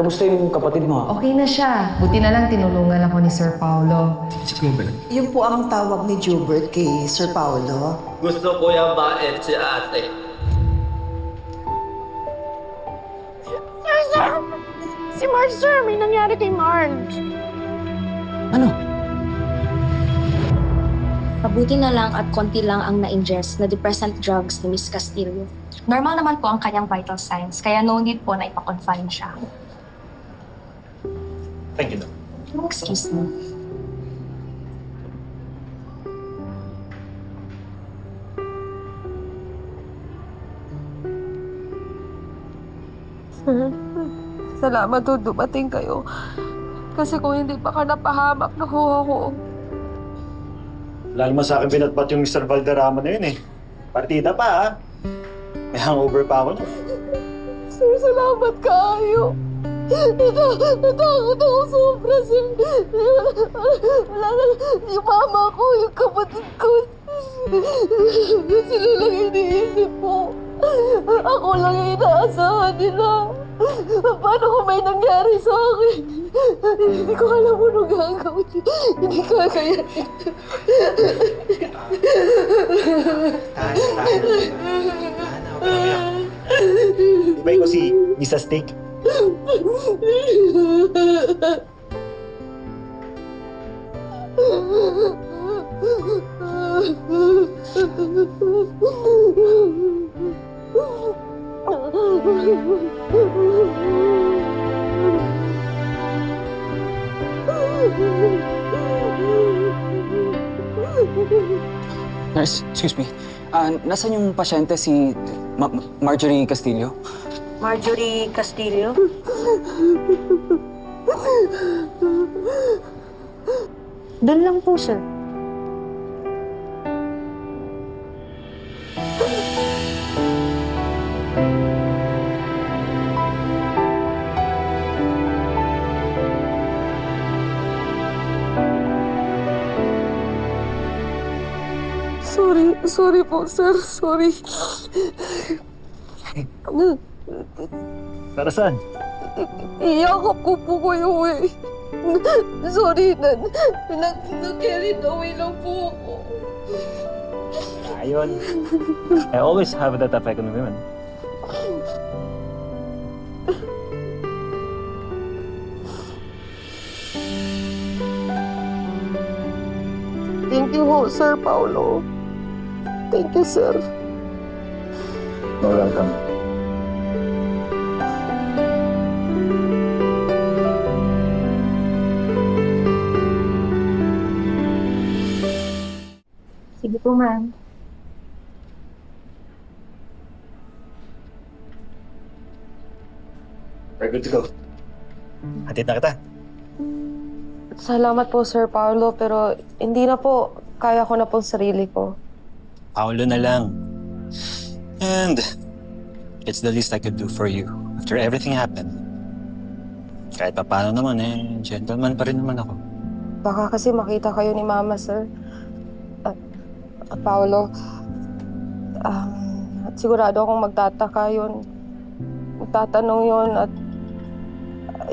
kamusta yung kapatid mo? Okay na siya. Buti na lang tinulungan ako ni Sir Paulo. Yun po ang tawag ni Jubert kay Sir Paulo. Gusto ko yung bait si ate. Sir! Si Marge, sir! May nangyari kay Marge. Ano? Mabuti na lang at konti lang ang na-ingest na depressant drugs ni Miss Castillo. Normal naman po ang kanyang vital signs, kaya no need po na ipa-confine siya. Thank you, Doc. Excuse me. Salamat po dumating kayo. Kasi kung hindi pa ka napahamak na ho ako. Lalo mo sa akin binatbat yung Mr. Valderrama na yun eh. Partida pa ah. May hangover pa ako niya. Sir, salamat kayo. Natakot ako sobra, sir. Wala na, yung mama ko, yung kapatid ko. Sila lang iniisip mo. Ako lang yung inaasahan nila. Paano kung may nangyari sa akin? Hindi ko alam ano gagawin. Hindi ko kaya. Di ba ikaw si Misa Steak? Nurse, excuse me. Nasaan yung pasyente si Marjorie Castillo? Marjorie Castillo? Doon lang po, sir. Sorry po, sir. Sorry. Para saan? Iyakap ko po kayo eh. Sorry, na-carried away lang po ako. Ayun. I always have that effect on women. Thank you ho, Sir Paulo. Thank you, sir. You're welcome. Sige po, ma'am. We're good to go. Hatid na kita. Salamat po, Sir Paulo, pero hindi na po. Kaya ko na po sarili ko. Paolo na lang. And it's the least I could do for you after everything happened. Kahit pa paano naman gentleman pa rin naman ako. Baka kasi makita kayo ni Mama, sir. Paulo, sigurado akong magtataka yun. Magtatanong yun at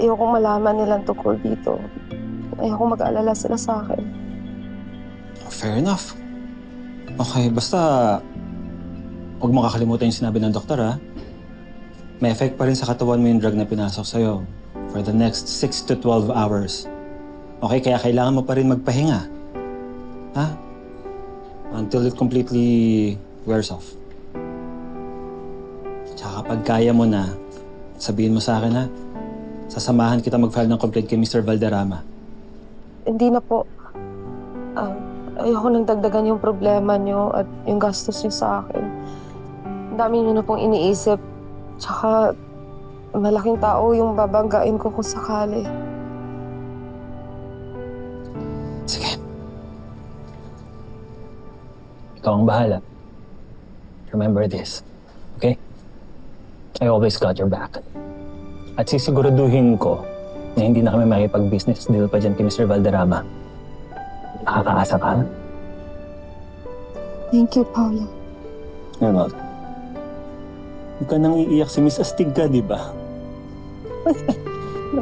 ayokong malaman nilang tungkol dito. Ayokong mag-alala sila sa akin. Fair enough. Okay, basta huwag mo kakalimutan yung sinabi ng doktor, ha? May effect pa rin sa katawan mo yung drug na pinasok sa'yo for the next 6 to 12 hours. Okay, kaya kailangan mo pa rin magpahinga. Ha? Until it completely wears off. Tsaka kapag kaya mo na, sabihin mo sa akin, ha? Sasamahan kita mag-file ng complaint kay Mr. Valderrama. Hindi na po. Ayoko nang dagdagan yung problema niyo at yung gastos niyo sa akin. Ang dami niyo na pong iniisip. Tsaka malaking tao yung babanggain ko kung sakali. Sige. Ikaw ang bahala. Remember this, okay? I always got your back. At sisiguraduhin ko na hindi na kami makipag-business deal pa dyan kay Mr. Valderrama. Nakakaasa ka? Thank you, Paula. You're welcome. Huwag ka nang iiyak si Miss Astig ka, di ba? Hi,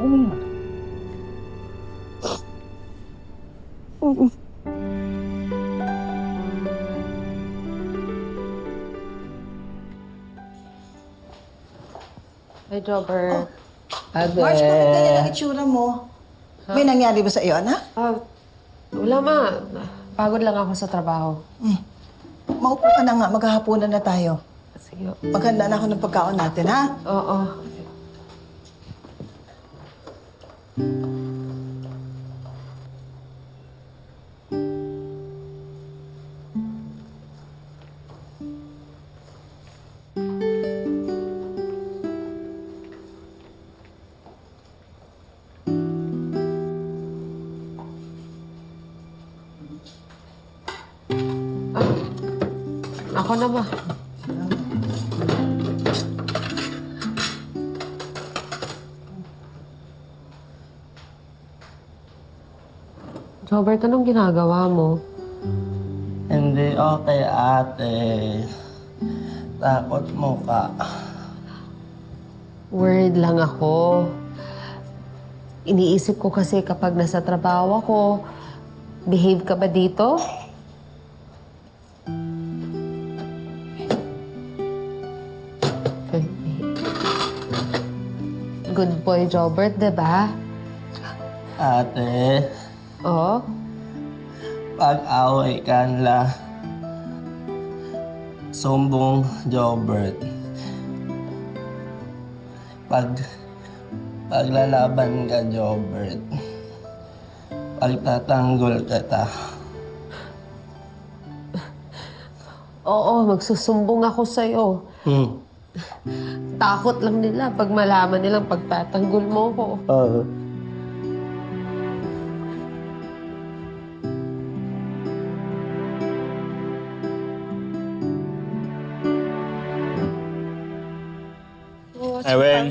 Jobber. Marge, bakit ganyan ang itsura mo? May nangyari ba sa iyo, anak? Wala, ma. Pagod lang ako sa trabaho. Maupo ka na nga, maghahaponan na tayo. Sige. Maghanda na ako ng pagkaon natin, ha? Oo. Ako na ba? Robert, anong ginagawa mo? Hindi okay, ate. Takot mo ka. Worried lang ako. Iniisip ko kasi kapag nasa trabaho ako, behave ka ba dito? Good boy, Jobert, diba? Ate, Oo? pag-away ka nila. Sumbong Jobert. Paglalaban ka, Jobert. Pagtatanggol kita. Oo, magsusumbong ako sa'yo. Takot lang nila pag malaman nilang pagtatanggol mo ko. Ay, Weng.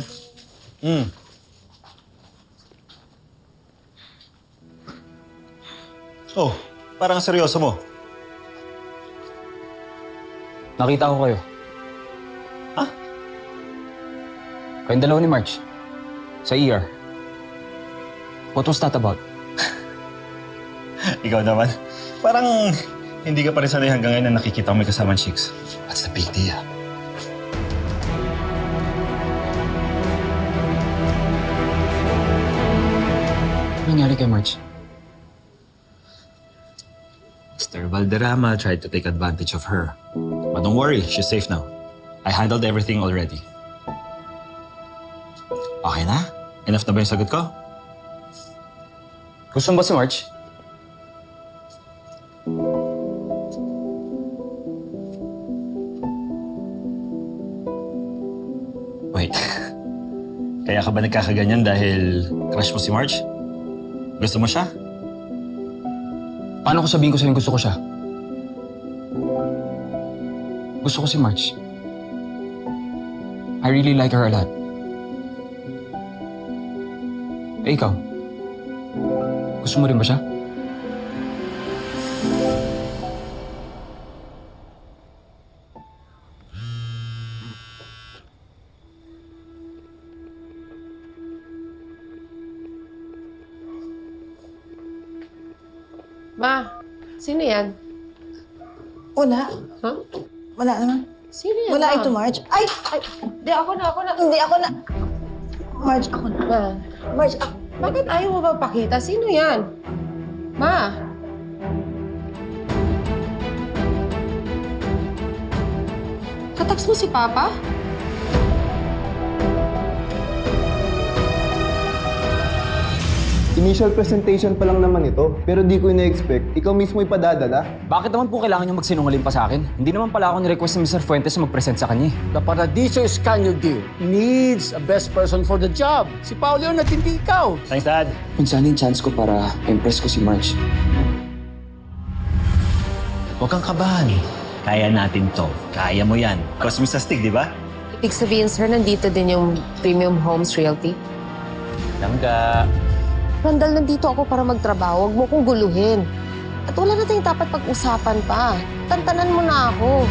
Oh, parang seryoso mo. Nakita ko kayo. Ha? Kayong dalawa ni Marge. Sa ER. What was that about? Ikaw naman. Parang hindi ka pa rin sanay hanggang ngayon na nakikita ko may kasamang chicks. What's the big deal? Ano nangyari kay Marge? Mr. Valderrama tried to take advantage of her. But don't worry, she's safe now. I handled everything already. Okay na? Enough na ba yung sagot ko? Gusto mo ba si Marge? Wait. Kaya ka ba nagkakaganyan dahil crush mo si Marge? Gusto mo siya? Paano ko sabihin ko sa'yo gusto ko siya? Gusto ko si Marge. I really like her a lot. Eh, ikaw? Gusto mo rin ba siya? Ma, sino yan? Wala. Ha? Wala naman. Sino yan, Wala Ma? ito, Marge. Ay! Hindi, ako na. Hindi, ako na. Marge, ako na. Ma, Marge, ako. bakit ayaw mo ba pakita? Sino yan? Ma! Kataks mo si Papa? Initial presentation pa lang naman ito, pero di ko ina-expect, ikaw mismo ipadadala. Bakit naman po kailangan niyo magsinungaling pa sa akin? Hindi naman pala ako ni-request ni Mr. Fuentes na mag-present sa kanya. The Paradiso Escanio deal needs a best person for the job. Si Paolo yun at hindi ikaw. Thanks, Dad. Kung saan yung chance ko para impress ko si Marge. Huwag kang kabahan. Kaya natin to. Kaya mo yan. Cause mo sa stick, di ba? Ibig sabihin, sir, nandito din yung Premium Homes Realty. Langga. Randall, nandito ako para magtrabaho. Huwag mo kong guluhin. At wala na tayong dapat pag-usapan pa. Tantanan mo na ako.